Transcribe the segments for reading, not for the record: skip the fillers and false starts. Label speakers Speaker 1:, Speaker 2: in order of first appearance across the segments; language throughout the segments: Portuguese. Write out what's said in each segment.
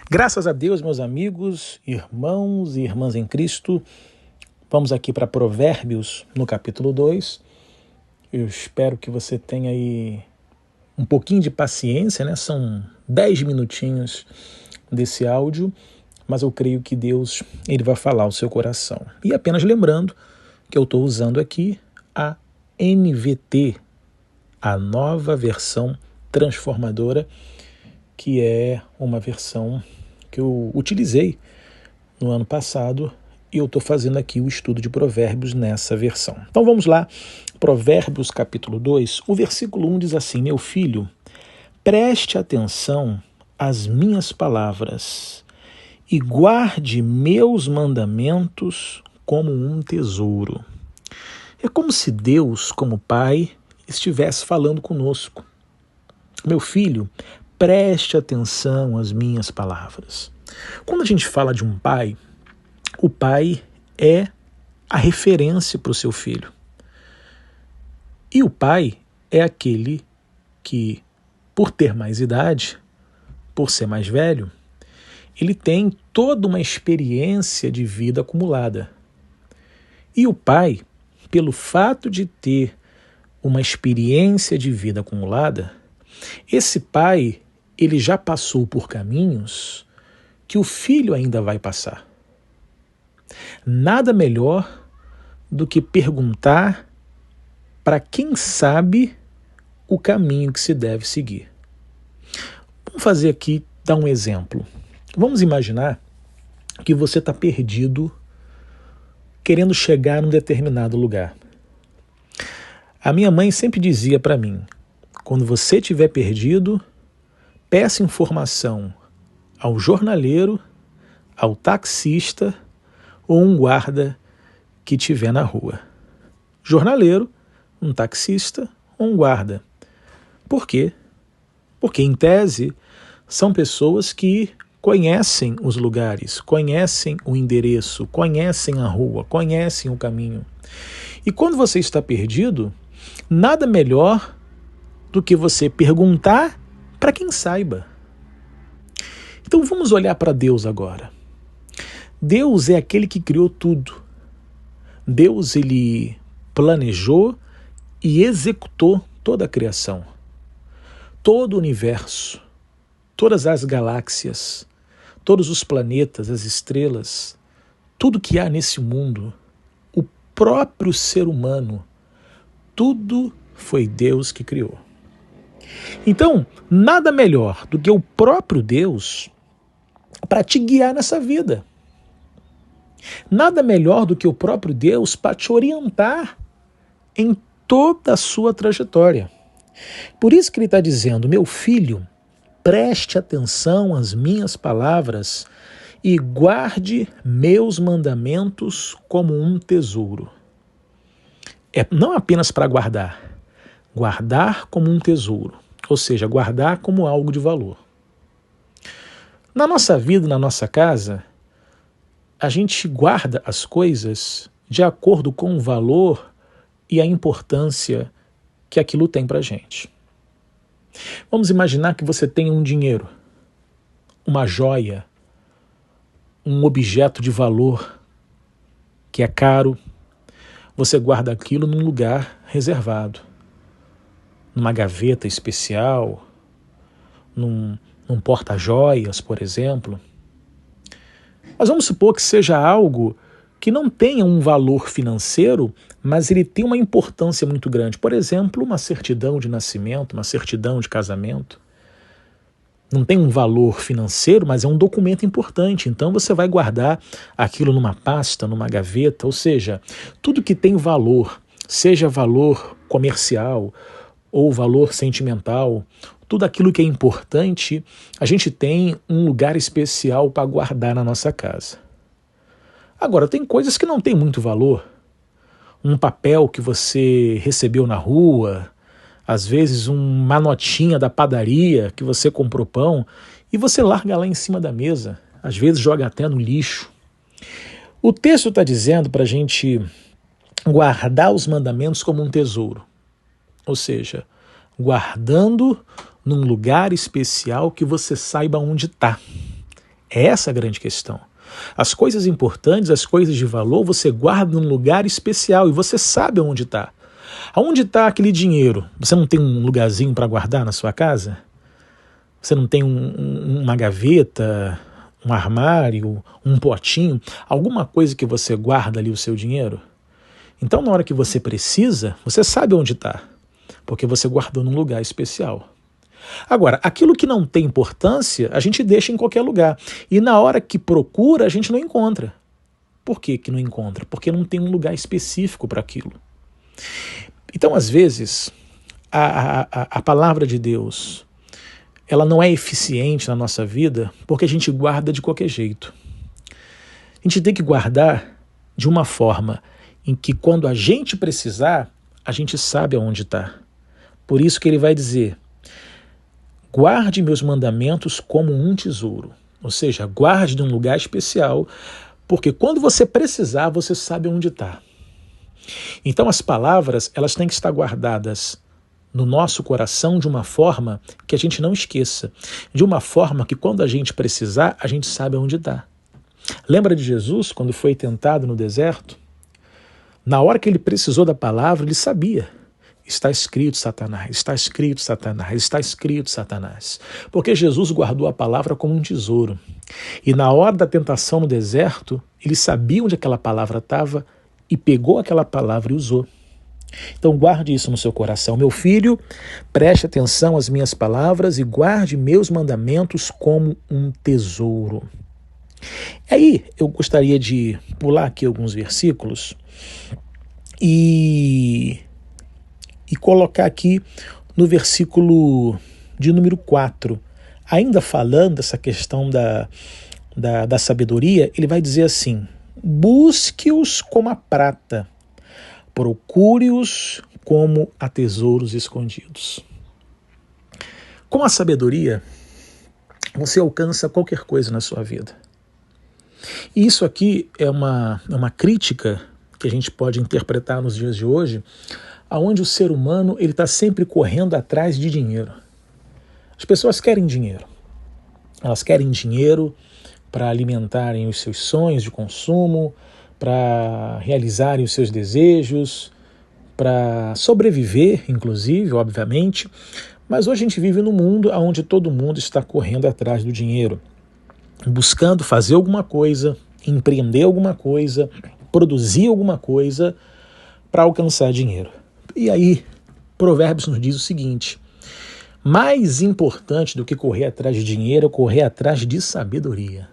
Speaker 1: Graças a Deus, meus amigos, irmãos e irmãs em Cristo, vamos aqui para Provérbios, no capítulo 2. Eu espero que você tenha aí um pouquinho de paciência, né? São 10 minutinhos desse áudio, mas eu creio que Deus ele vai falar ao seu coração. E apenas lembrando que eu estou usando aqui a NVT, a nova versão transformadora, que é uma versão que eu utilizei no ano passado e eu estou fazendo aqui o estudo de Provérbios nessa versão. Então vamos lá, Provérbios capítulo 2, o versículo 1 diz assim: Meu filho, preste atenção às minhas palavras e guarde meus mandamentos como um tesouro. É como se Deus, como Pai, estivesse falando conosco. Meu filho, preste atenção às minhas palavras. Quando a gente fala de um pai, o pai é a referência para o seu filho. E o pai é aquele que, por ter mais idade, por ser mais velho, ele tem toda uma experiência de vida acumulada. E o pai, pelo fato de ter uma experiência de vida acumulada, esse pai, ele já passou por caminhos que o filho ainda vai passar. Nada melhor do que perguntar para quem sabe o caminho que se deve seguir. Vamos fazer aqui, dar um exemplo. Vamos imaginar que você está perdido, querendo chegar num determinado lugar. A minha mãe sempre dizia para mim: quando você estiver perdido, peça informação ao jornaleiro, ao taxista ou um guarda que estiver na rua. Jornaleiro, um taxista ou um guarda. Por quê? Porque, em tese, são pessoas que conhecem os lugares, conhecem o endereço, conhecem a rua, conhecem o caminho. E quando você está perdido, nada melhor do que você perguntar para quem saiba. Então vamos olhar para Deus agora. Deus é aquele que criou tudo. Deus, ele planejou e executou toda a criação. Todo o universo, todas as galáxias, todos os planetas, as estrelas, tudo que há nesse mundo, o próprio ser humano, tudo foi Deus que criou. Então, nada melhor do que o próprio Deus para te guiar nessa vida. Nada melhor do que o próprio Deus para te orientar em toda a sua trajetória. Por isso que ele está dizendo: meu filho, preste atenção às minhas palavras e guarde meus mandamentos como um tesouro. É não apenas para guardar como um tesouro, ou seja, guardar como algo de valor. Na nossa vida, na nossa casa, a gente guarda as coisas de acordo com o valor e a importância que aquilo tem para a gente. Vamos imaginar que você tenha um dinheiro, uma joia, um objeto de valor que é caro. Você guarda aquilo num lugar reservado, numa gaveta especial, num porta-joias, por exemplo. Mas vamos supor que seja algo que não tenha um valor financeiro, mas ele tem uma importância muito grande. Por exemplo, uma certidão de nascimento, uma certidão de casamento. Não tem um valor financeiro, mas é um documento importante. Então você vai guardar aquilo numa pasta, numa gaveta, ou seja, tudo que tem valor, seja valor comercial ou valor sentimental, tudo aquilo que é importante, a gente tem um lugar especial para guardar na nossa casa. Agora, tem coisas que não têm muito valor. Um papel que você recebeu na rua, às vezes uma notinha da padaria que você comprou pão e você larga lá em cima da mesa, às vezes joga até no lixo. O texto está dizendo para a gente guardar os mandamentos como um tesouro, ou seja, guardando num lugar especial que você saiba onde está. É essa a grande questão. As coisas importantes, as coisas de valor, você guarda num lugar especial e você sabe onde está. Aonde está aquele dinheiro? Você não tem um lugarzinho para guardar na sua casa? Você não tem uma gaveta, um armário, um potinho, alguma coisa que você guarda ali o seu dinheiro? Então, na hora que você precisa, você sabe onde está, porque você guardou num lugar especial. Agora, aquilo que não tem importância, a gente deixa em qualquer lugar. E na hora que procura, a gente não encontra. Por que que não encontra? Porque não tem um lugar específico para aquilo. Então, às vezes, a palavra de Deus, ela não é eficiente na nossa vida porque a gente guarda de qualquer jeito. A gente tem que guardar de uma forma em que quando a gente precisar, a gente sabe aonde está. Por isso que ele vai dizer: guarde meus mandamentos como um tesouro. Ou seja, guarde num lugar especial, porque quando você precisar, você sabe onde está. Então as palavras, elas têm que estar guardadas no nosso coração de uma forma que a gente não esqueça. De uma forma que quando a gente precisar, a gente sabe onde está. Lembra de Jesus quando foi tentado no deserto? Na hora que ele precisou da palavra, ele sabia. Está escrito, Satanás, está escrito, Satanás, está escrito, Satanás. Porque Jesus guardou a palavra como um tesouro. E na hora da tentação no deserto, ele sabia onde aquela palavra estava e pegou aquela palavra e usou. Então guarde isso no seu coração. Meu filho, preste atenção às minhas palavras e guarde meus mandamentos como um tesouro. Aí eu gostaria de pular aqui alguns versículos e colocar aqui no versículo de número 4, ainda falando dessa questão da sabedoria, ele vai dizer assim: busque-os como a prata, procure-os como a tesouros escondidos. Com a sabedoria, você alcança qualquer coisa na sua vida. E isso aqui é uma crítica que a gente pode interpretar nos dias de hoje, onde o ser humano ele está sempre correndo atrás de dinheiro. As pessoas querem dinheiro. Elas querem dinheiro para alimentarem os seus sonhos de consumo, para realizarem os seus desejos, para sobreviver, inclusive, obviamente. Mas hoje a gente vive num mundo onde todo mundo está correndo atrás do dinheiro, buscando fazer alguma coisa, empreender alguma coisa, produzir alguma coisa para alcançar dinheiro. E aí, Provérbios nos diz o seguinte: mais importante do que correr atrás de dinheiro é correr atrás de sabedoria.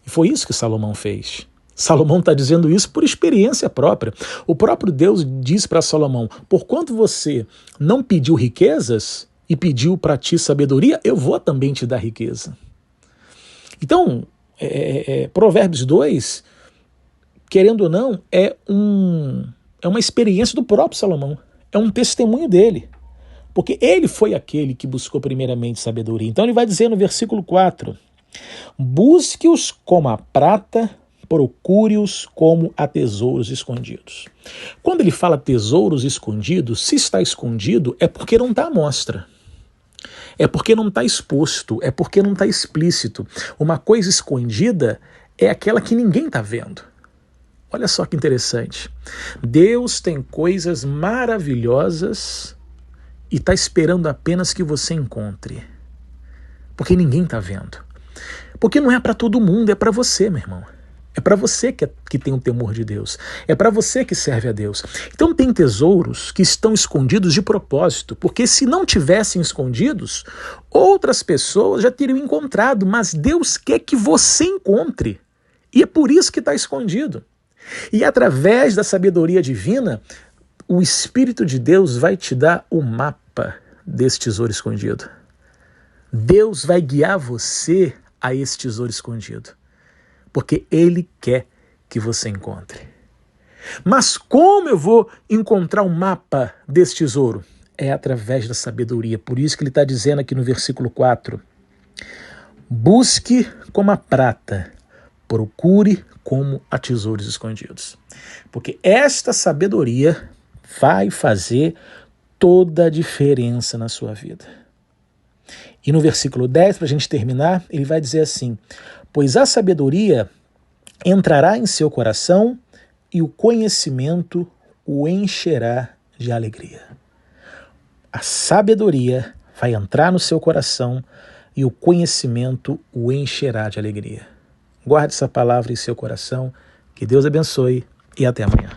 Speaker 1: E foi isso que Salomão fez. Salomão está dizendo isso por experiência própria. O próprio Deus diz para Salomão: porquanto você não pediu riquezas e pediu para ti sabedoria, eu vou também te dar riqueza. Então, Provérbios 2, querendo ou não, é uma experiência do próprio Salomão. É um testemunho dele. Porque ele foi aquele que buscou primeiramente sabedoria. Então ele vai dizer no versículo 4: busque-os como a prata, procure-os como a tesouros escondidos. Quando ele fala tesouros escondidos, se está escondido é porque não está à mostra. É porque não está exposto, é porque não está explícito. Uma coisa escondida é aquela que ninguém está vendo. Olha só que interessante. Deus tem coisas maravilhosas e está esperando apenas que você encontre. Porque ninguém está vendo. Porque não é para todo mundo, é para você, meu irmão. É para você que tem o temor de Deus. É para você que serve a Deus. Então tem tesouros que estão escondidos de propósito, porque se não tivessem escondidos, outras pessoas já teriam encontrado, mas Deus quer que você encontre. E é por isso que está escondido. E através da sabedoria divina, o Espírito de Deus vai te dar o mapa desse tesouro escondido. Deus vai guiar você a esse tesouro escondido. Porque Ele quer que você encontre. Mas como eu vou encontrar um mapa desse tesouro? É através da sabedoria. Por isso que ele está dizendo aqui no versículo 4. Busque como a prata, procure como a tesouros escondidos. Porque esta sabedoria vai fazer toda a diferença na sua vida. E no versículo 10, para a gente terminar, ele vai dizer assim: pois a sabedoria entrará em seu coração e o conhecimento o encherá de alegria. A sabedoria vai entrar no seu coração e o conhecimento o encherá de alegria. Guarde essa palavra em seu coração, que Deus abençoe e até amanhã.